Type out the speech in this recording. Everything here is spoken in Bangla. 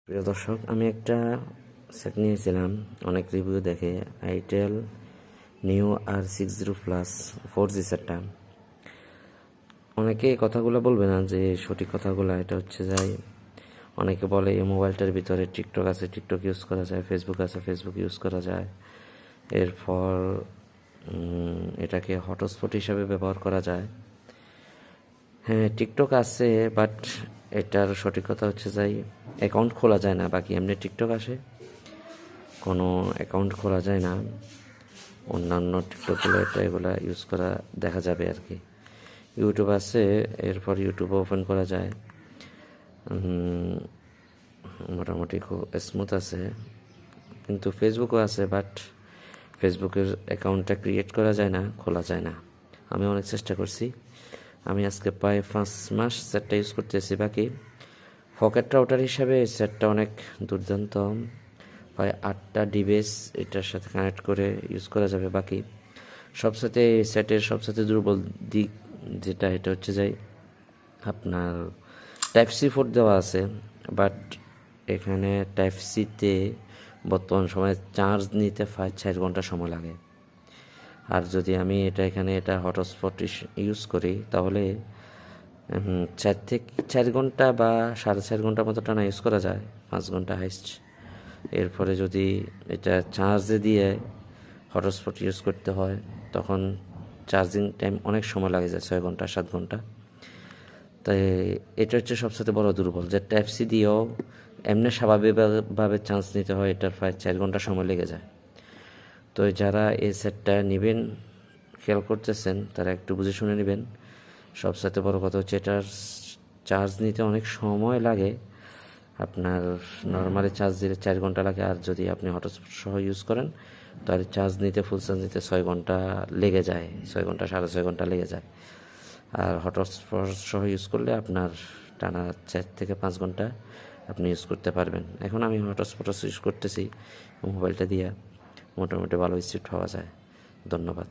প্রিয় দর্শক, আমি একটা সেট নিয়েছিলাম অনেক রিভিউ দেখে, itel new R60 plus 4G সেটটা। অনেকে এই কথাগুলো বলবে না যে সঠিক কথাগুলো, এটা হচ্ছে যাই অনেকে বলে এই মোবাইলটার ভিতরে টিকটক আছে, টিকটক ইউজ করা যায়, ফেসবুক আছে, ফেসবুক ইউজ করা যায়, এরপর এটাকে হটস্পট হিসাবে ব্যবহার করা যায়। হ্যাঁ, টিকটক আছে, বাট এটার সঠিক কথা হচ্ছে যাই অ্যাকাউন্ট খোলা যায় না। বাকি এমনি টিকটক আসে, কোনো অ্যাকাউন্ট খোলা যায় না। অন্যান্য টিকটকগুলো এগুলো ইউজ করা দেখা যাবে আর কি। ইউটিউব আছে, এরপর ইউটিউবও ওপেন করা যায়, মোটামুটি খুব স্মুথ আছে। কিন্তু ফেসবুকও আছে, বাট ফেসবুকের অ্যাকাউন্টটা ক্রিয়েট করা যায় না, খোলা যায় না। আমি অনেক চেষ্টা করছি, আমি আজকে প্রায় 5 মাস সেটটা ইউজ করতেছি। বাকি পকেট রাউটার হিসাবে এই সেটটা অনেক দুর্দান্ত, প্রায় 8টা ডিভাইস এটার সাথে কানেক্ট করে ইউজ করা যাবে। বাকি সবসাথে এই সেটের সবসাথে দুর্বল দিক যেটা, এটা হচ্ছে যাই আপনার টাইপ সি পোর্ট দেওয়া আছে, বাট এখানে টাইপ সিতে বর্তমান সময়ে চার্জ নিতে 4 ঘন্টা সময় লাগে। আর যদি আমি এটা হটস্পট ইউজ করি তাহলে 4 ঘন্টা বা 4.5 ঘন্টার মতো টানা ইউজ করা যায়, 5 ঘন্টা হাইস্ট। এরপরে যদি এটা চার্জে দিয়ে হটস্পট ইউজ করতে হয়, তখন চার্জিং টাইম অনেক সময় লাগে যায়, 6 ঘন্টা 7 ঘন্টা। তাই এটা হচ্ছে সবচেয়ে বড় দুর্বল, যে টাইপ সি দিয়েও এমনি স্বাভাবিকভাবে চার্জ নিতে হয়, এটার প্রায় 4 ঘন্টা সময় লেগে যায়। তো যারা এই সেটটা নেবেন, খেয়াল করতেছেন, তারা একটু বুঝে শুনে নেবেন। সবসাথে বড় কথা হচ্ছে এটার চার্জ নিতে অনেক সময় লাগে। আপনার নর্মালি চার্জ দিলে 4 ঘন্টা লাগে, আর যদি আপনি হটস্পট সহ ইউজ করেন তাহলে চার্জ নিতে, ফুল চার্জ নিতে 6 ঘন্টা লেগে যায়, 6 ঘন্টা 6.5 ঘন্টা লেগে যায়। আর হটস্পট সহ ইউজ করলে আপনার টানা 4 থেকে 5 ঘন্টা আপনি ইউজ করতে পারবেন। এখন আমি হটস্পট ইউজ করতেছি, মোবাইলটা দিয়ে মোটামুটি ভালো স্পিড পাওয়া যায়। ধন্যবাদ।